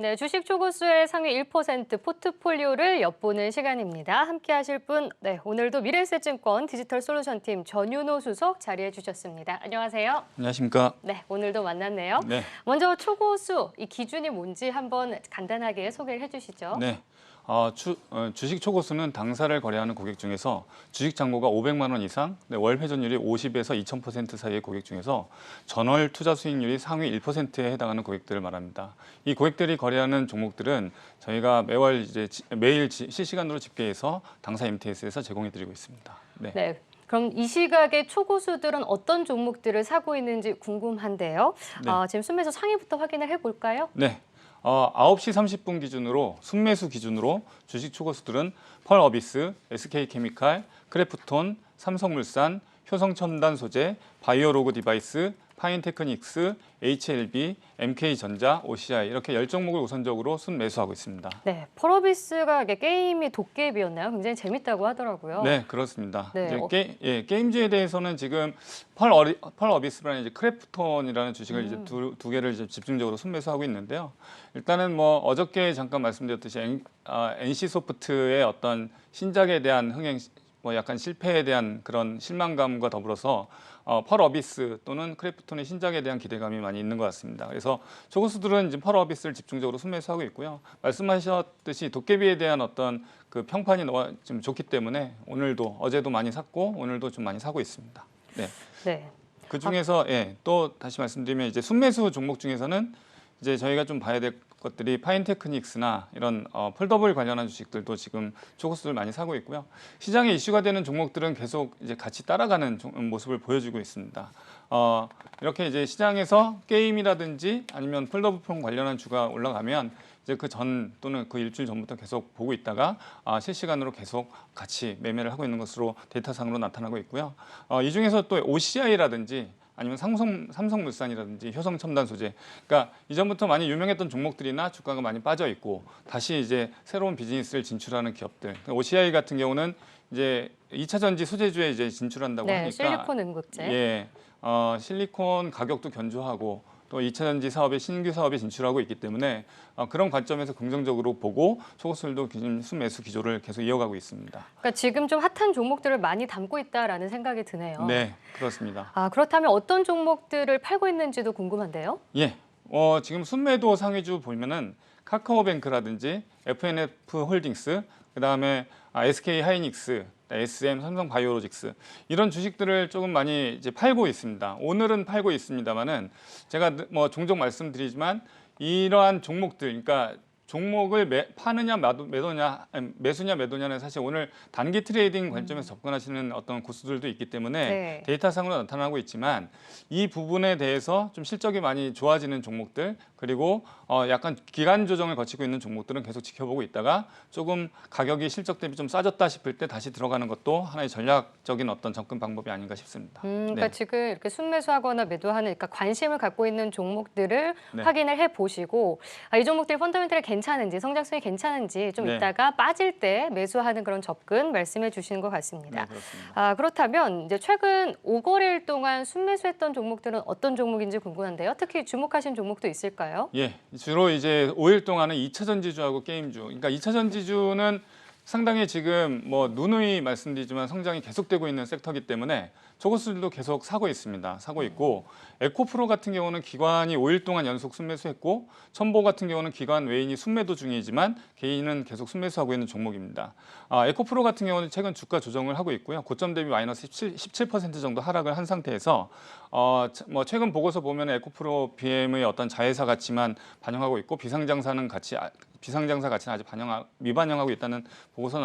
네, 주식 초고수의 상위 1% 포트폴리오를 엿보는 시간입니다. 함께 하실 분, 오늘도 미래에셋증권 디지털솔루션팀 전윤호 수석 자리해 주셨습니다. 안녕하세요. 안녕하십니까. 네, 오늘도 만났네요. 네. 먼저 초고수, 이 기준이 뭔지 한번 간단하게 소개를 해주시죠. 네. 주식 초고수는 당사를 거래하는 고객 중에서 주식 잔고가 500만 원 이상, 월 회전율이 50에서 2000% 사이의 고객 중에서 전월 투자 수익률이 상위 1%에 해당하는 고객들을 말합니다. 이 고객들이 거래하는 종목들은 저희가 매일 실시간으로 집계해서 당사 MTS에서 제공해드리고 있습니다. 네. 그럼 이 시각에 초고수들은 어떤 종목들을 사고 있는지 궁금한데요. 네. 지금 순매수 상위부터 확인을 해볼까요? 네. 9시 30분 기준으로 순매수 기준으로 주식 초고수들은 펄어비스, SK케미칼, 크래프톤, 삼성물산, 효성첨단 소재, 바이오로그 디바이스, 파인테크닉스, HLB, MK전자, OCI 이렇게 10종목을 우선적으로 순매수하고 있습니다. 네, 펄어비스가 게임이 도깨비였나요? 굉장히 재밌다고 하더라고요. 네, 그렇습니다. 네. 이제 게임주에 대해서는 지금 펄어비스라는 이제 크래프톤이라는 주식을 이제 두 개를 이제 집중적으로 순매수하고 있는데요. 일단은 뭐 어저께 잠깐 말씀드렸듯이 NC소프트의 어떤 신작에 대한 흥행, 약간 실패에 대한 그런 실망감과 더불어서 펄어비스 또는 크래프톤의 신작에 대한 기대감이 많이 있는 것 같습니다. 그래서 초고수들은 이제 펄어비스를 집중적으로 순매수하고 있고요. 말씀하셨듯이 도깨비에 대한 어떤 그 평판이 좀 좋기 때문에 어제도 많이 샀고 오늘도 좀 많이 사고 있습니다. 네. 네. 그 중에서 또 다시 말씀드리면 이제 순매수 종목 중에서는 이제 저희가 좀 봐야 될 것들이 파인테크닉스나 이런 폴더블 관련한 주식들도 지금 초고수들 많이 사고 있고요. 시장에 이슈가 되는 종목들은 계속 이제 같이 따라가는 모습을 보여주고 있습니다. 이렇게 이제 시장에서 게임이라든지 아니면 폴더블 관련한 주가 올라가면 이제 그 전 또는 그 일주일 전부터 계속 보고 있다가 실시간으로 계속 같이 매매를 하고 있는 것으로 데이터상으로 나타나고 있고요. 이 중에서 또 OCI라든지 아니면 삼성물산이라든지 효성첨단 소재, 그러니까 이전부터 많이 유명했던 종목들이나 주가가 많이 빠져 있고 다시 이제 새로운 비즈니스를 진출하는 기업들. OCI 같은 경우는 이제 2차 전지 소재주에 이제 진출한다고 하니까 실리콘 응급제. 실리콘 가격도 견조하고 또 2차 전지 사업에 신규 사업에 진출하고 있기 때문에 그런 관점에서 긍정적으로 보고 초고수들도 순매수 기조를 계속 이어가고 있습니다. 그러니까 지금 좀 핫한 종목들을 많이 담고 있다라는 생각이 드네요. 네, 그렇습니다. 그렇다면 어떤 종목들을 팔고 있는지도 궁금한데요. 예, 지금 순매도 상위주 보면은 카카오뱅크라든지 FNF 홀딩스, 그다음에 SK 하이닉스, SM, 삼성바이오로직스 이런 주식들을 조금 많이 이제 팔고 있습니다. 오늘은 팔고 있습니다만은 제가 뭐 종종 말씀드리지만 이러한 종목들, 그러니까 종목을 파느냐 매수냐 매도냐는 사실 오늘 단기 트레이딩 관점에서 접근하시는 어떤 고수들도 있기 때문에 데이터상으로 나타나고 있지만 이 부분에 대해서 좀 실적이 많이 좋아지는 종목들 그리고 약간 기간 조정을 거치고 있는 종목들은 계속 지켜보고 있다가 조금 가격이 실적 대비 좀 싸졌다 싶을 때 다시 들어가는 것도 하나의 전략적인 어떤 접근 방법이 아닌가 싶습니다. 그러니까 지금 이렇게 순매수하거나 매도하는, 그러니까 관심을 갖고 있는 종목들을 확인을 해보시고 이 종목들 펀더멘털이 괜찮은지, 성장성이 괜찮은지 좀 이따가 빠질 때 매수하는 그런 접근 말씀해 주시는 것 같습니다. 네, 그렇습니다. 그렇다면 이제 최근 5거래일 동안 순매수했던 종목들은 어떤 종목인지 궁금한데요. 특히 주목하신 종목도 있을까요? 예, 주로 이제 5일 동안은 2차 전지주하고 게임주. 그러니까 2차 전지주는 상당히 지금 뭐 누누이 말씀드리지만 성장이 계속되고 있는 섹터이기 때문에 초고수들도 계속 사고 있습니다. 사고 있고 에코프로 같은 경우는 기관이 5일 동안 연속 순매수했고 첨보 같은 경우는 기관 외인이 순매도 중이지만 개인은 계속 순매수하고 있는 종목입니다. 에코프로 같은 경우는 최근 주가 조정을 하고 있고요. 고점 대비 마이너스 17% 정도 하락을 한 상태에서 뭐 최근 보고서 보면 에코프로 BM의 어떤 자회사 가치만 반영하고 있고 비상장사 가치는 아직 미반영하고 있다는 보고서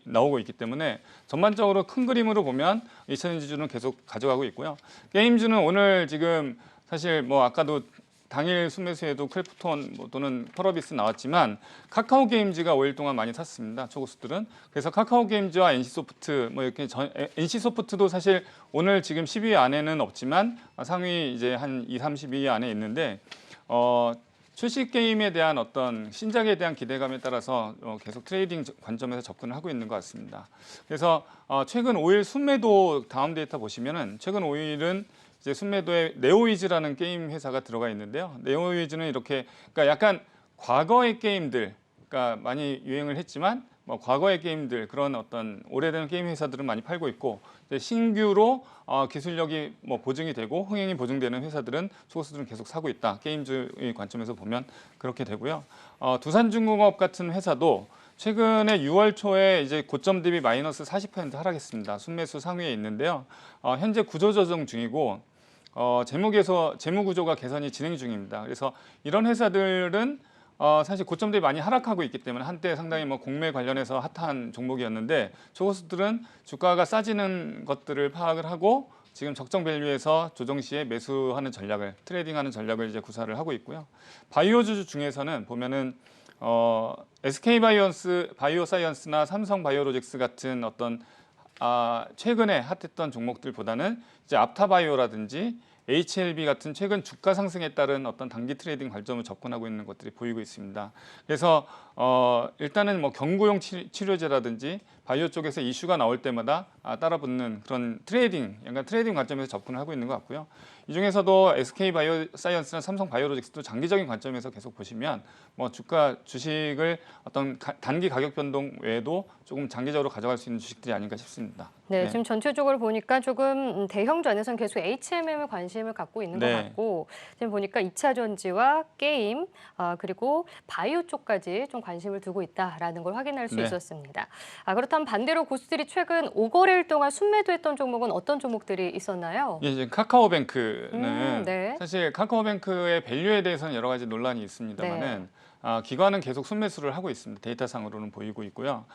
나오고 있기 때문에 전반적으로 큰 그림으로 보면 2차전지주는 계속 가져가고 있고요. 게임주는 오늘 지금 사실 뭐 아까도 당일 순매수에도 크래프톤 또는 펄어비스 나왔지만 카카오 게임즈가 5일 동안 많이 샀습니다. 초고수들은. 그래서 카카오 게임즈와 NC소프트 이렇게 NC소프트도 사실 오늘 지금 10위 안에는 없지만 상위 이제 한 30위 안에 있는데 출시 게임에 대한 어떤 신작에 대한 기대감에 따라서 계속 트레이딩 관점에서 접근을 하고 있는 것 같습니다. 그래서 최근 5일 순매도 다음 데이터 보시면은 최근 5일은 이제 순매도에 네오이즈라는 게임 회사가 들어가 있는데요. 네오이즈는 이렇게 그러니까 약간 과거의 게임들, 그러니까 많이 유행을 했지만 뭐 과거의 게임들 그런 어떤 오래된 게임 회사들은 많이 팔고 있고 이제 신규로 기술력이 뭐 보증이 되고 흥행이 보증되는 회사들은 소고수들은 계속 사고 있다. 게임주의 관점에서 보면 그렇게 되고요. 두산중공업 같은 회사도 최근에 6월 초에 이제 고점 대비 마이너스 40% 하락했습니다. 순매수 상위에 있는데요. 현재 구조 조정 중이고 재무 구조가 개선이 진행 중입니다. 그래서 이런 회사들은 사실 고점 대비 많이 하락하고 있기 때문에 한때 상당히 뭐 공매 관련해서 핫한 종목이었는데 조고수들은 주가가 싸지는 것들을 파악을 하고 지금 적정 밸류에서 조정 시에 매수하는 전략을 트레이딩하는 전략을 이제 구사를 하고 있고요. 바이오주 중에서는 보면은 SK 바이오사이언스나 삼성 바이오로직스 같은 어떤 최근에 핫했던 종목들보다는 이제 앞타바이오라든지 HLB 같은 최근 주가 상승에 따른 어떤 단기 트레이딩 관점을 접근하고 있는 것들이 보이고 있습니다. 그래서 일단은 뭐 경구용 치료제라든지 바이오 쪽에서 이슈가 나올 때마다 따라붙는 그런 트레이딩, 약간 트레이딩 관점에서 접근을 하고 있는 것 같고요. 이 중에서도 SK 바이오사이언스나 삼성 바이오로직스도 장기적인 관점에서 계속 보시면 뭐 주식을 어떤 단기 가격 변동 외에도 조금 장기적으로 가져갈 수 있는 주식들이 아닌가 싶습니다. 네, 지금 전체적으로 보니까 조금 대형전에서는 계속 HMM에 관심을 갖고 있는 것 네. 같고 지금 보니까 2차 전지와 게임 그리고 바이오 쪽까지 좀 관심을 두고 있다라는 걸 확인할 수 네. 있었습니다. 그렇다면 반대로 고수들이 최근 5거래일 동안 순매도했던 종목은 어떤 종목들이 있었나요? 예, 이제 카카오뱅크는 네. 사실 카카오뱅크의 밸류에 대해서는 여러 가지 논란이 있습니다만은 기관은 계속 순매수를 하고 있습니다. 데이터상으로는 보이고 있고요.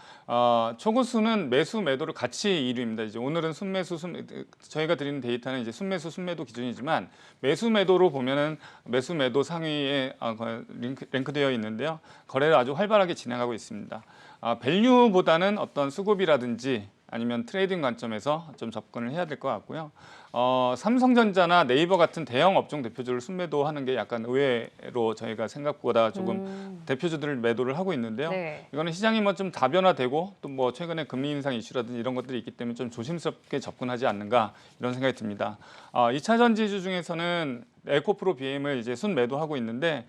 초고수는 매수 매도를 같이 1위입니다. 이제 오늘은 저희가 드리는 데이터는 이제 순매수 순매도 기준이지만 매수 매도로 보면은 매수 매도 상위에 랭크되어 있는데요. 거래를 아주 활발하게 진행하고 있습니다. 밸류보다는 어떤 수급이라든지 아니면 트레이딩 관점에서 좀 접근을 해야 될 것 같고요. 삼성전자나 네이버 같은 대형 업종 대표주를 순매도하는 게 약간 의외로 저희가 생각보다 조금 대표주들을 매도를 하고 있는데요. 네. 이거는 시장이 뭐 좀 다변화되고 또 뭐 최근에 금리 인상 이슈라든지 이런 것들이 있기 때문에 좀 조심스럽게 접근하지 않는가 이런 생각이 듭니다. 2차 전지주 중에서는 에코프로 BM을 이제 순매도하고 있는데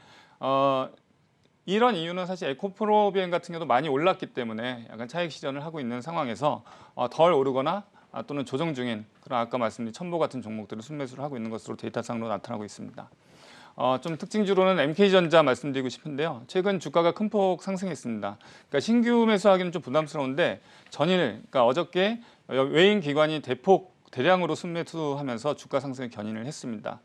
이런 이유는 사실 에코프로 BM 같은 경우도 많이 올랐기 때문에 약간 차익 실현을 하고 있는 상황에서 덜 오르거나 또는 조정 중인 그런 아까 말씀드린 첨보 같은 종목들을 순매수를 하고 있는 것으로 데이터상으로 나타나고 있습니다. 좀 특징주로는 MK전자 말씀드리고 싶은데요. 최근 주가가 큰 폭 상승했습니다. 그러니까 신규 매수하기는 좀 부담스러운데 그러니까 어저께 외인 기관이 대량으로 순매수하면서 주가 상승에 견인을 했습니다.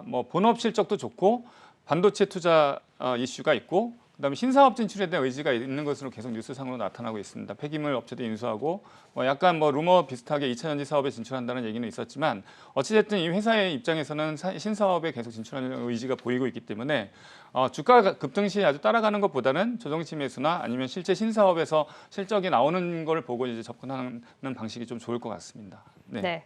뭐 본업 실적도 좋고 반도체 투자 이슈가 있고 그다음에 신사업 진출에 대한 의지가 있는 것으로 계속 뉴스상으로 나타나고 있습니다. 폐기물 업체도 인수하고 약간 루머 비슷하게 2차 전지 사업에 진출한다는 얘기는 있었지만 어찌됐든 이 회사의 입장에서는 신사업에 계속 진출하는 의지가 보이고 있기 때문에 주가 급등시 아주 따라가는 것보다는 조정시 매수나 아니면 실제 신사업에서 실적이 나오는 걸 보고 이제 접근하는 방식이 좀 좋을 것 같습니다. 네.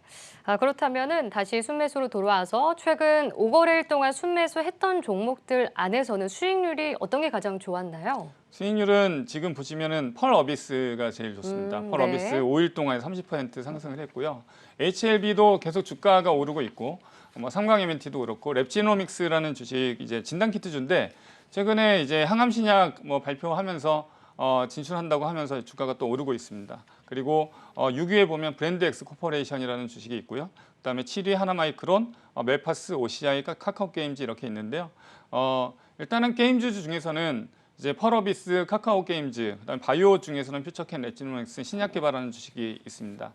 그렇다면은 다시 순매수로 돌아와서 최근 5거래일 동안 순매수했던 종목들 안에서는 수익률이 어떤 게 가장 좋았나요? 수익률은 지금 보시면은 펄어비스가 제일 좋습니다. 펄어비스 네. 5일 동안 30% 상승을 했고요. HLB도 계속 주가가 오르고 있고, 삼강 MNT도 그렇고, 랩지노믹스라는 주식 이제 진단키트주인데 최근에 이제 항암신약 발표하면서 진출한다고 하면서 주가가 또 오르고 있습니다. 그리고 6위에 보면 브랜드엑스 코퍼레이션이라는 주식이 있고요. 그다음에 7위 하나마이크론, 멜파스, OCI, 카카오게임즈 이렇게 있는데요. 일단은 게임주 중에서는 이제 펄어비스, 카카오게임즈, 그다음에 바이오 중에서는 퓨처캔, 랩지노믹스 신약 개발하는 주식이 있습니다.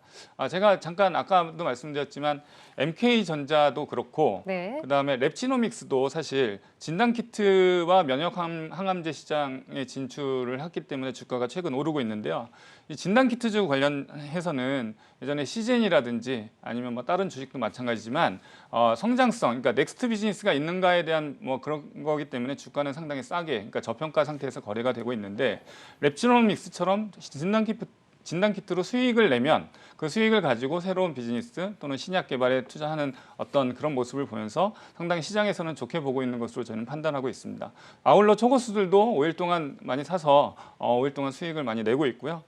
제가 잠깐 아까도 말씀드렸지만 MK전자도 그렇고 네. 그다음에 랩지노믹스도 사실 진단키트와 면역항암제 시장에 진출을 했기 때문에 주가가 최근 오르고 있는데요. 이 진단키트주 관련해서는 예전에 시젠이라든지 아니면 다른 주식도 마찬가지지만 성장성, 그러니까 넥스트 비즈니스가 있는가에 대한 그런 거기 때문에 주가는 상당히 싸게, 그러니까 저평가 상태에서 거래가 되고 있는데 랩지노믹스처럼 진단키트로 수익을 내면 그 수익을 가지고 새로운 비즈니스 또는 신약 개발에 투자하는 어떤 그런 모습을 보면서 상당히 시장에서는 좋게 보고 있는 것으로 저는 판단하고 있습니다. 아울러 초고수들도 5일 동안 많이 사서 5일 동안 수익을 많이 내고 있고요.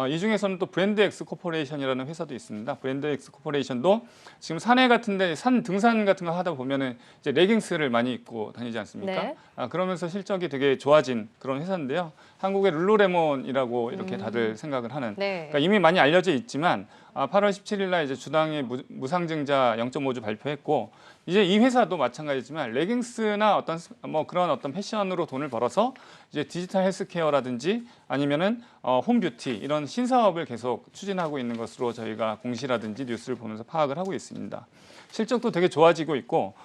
이 중에서는 또 브랜드엑스 코퍼레이션이라는 회사도 있습니다. 브랜드엑스 코퍼레이션도 지금 산에 같은데 산 등산 같은 거 하다 보면은 이제 레깅스를 많이 입고 다니지 않습니까? 네. 그러면서 실적이 되게 좋아진 그런 회사인데요. 한국의 룰루레몬이라고 이렇게 다들 생각을 하는. 네. 그러니까 이미 많이 알려져 있지만 8월 17일 날 이제 주당의 무상증자 0.5주 발표했고 이제 이 회사도 마찬가지지만 레깅스나 어떤 뭐 그런 어떤 패션으로 돈을 벌어서 이제 디지털 헬스케어라든지 아니면은 홈뷰티 이런 신사업을 계속 추진하고 있는 것으로 저희가 공시라든지 뉴스를 보면서 파악을 하고 있습니다. 실적도 되게 좋아지고 있고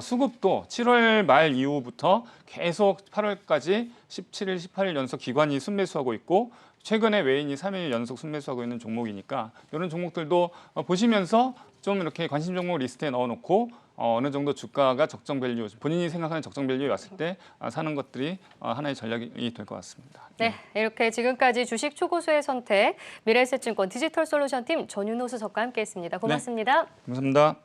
수급도 7월 말 이후부터 계속 8월까지 17일, 18일 연속 기관이 순매수하고 있고 최근에 외인이 3일 연속 순매수하고 있는 종목이니까 이런 종목들도 보시면서 좀 이렇게 관심 종목 리스트에 넣어놓고 어느 정도 주가가 적정 밸류, 본인이 생각하는 적정 밸류에 왔을 때 사는 것들이 하나의 전략이 될 것 같습니다. 네, 이렇게 지금까지 주식 초고수의 선택 미래에셋증권 디지털 솔루션 팀 전윤호 수석과 함께했습니다. 고맙습니다. 감사합니다.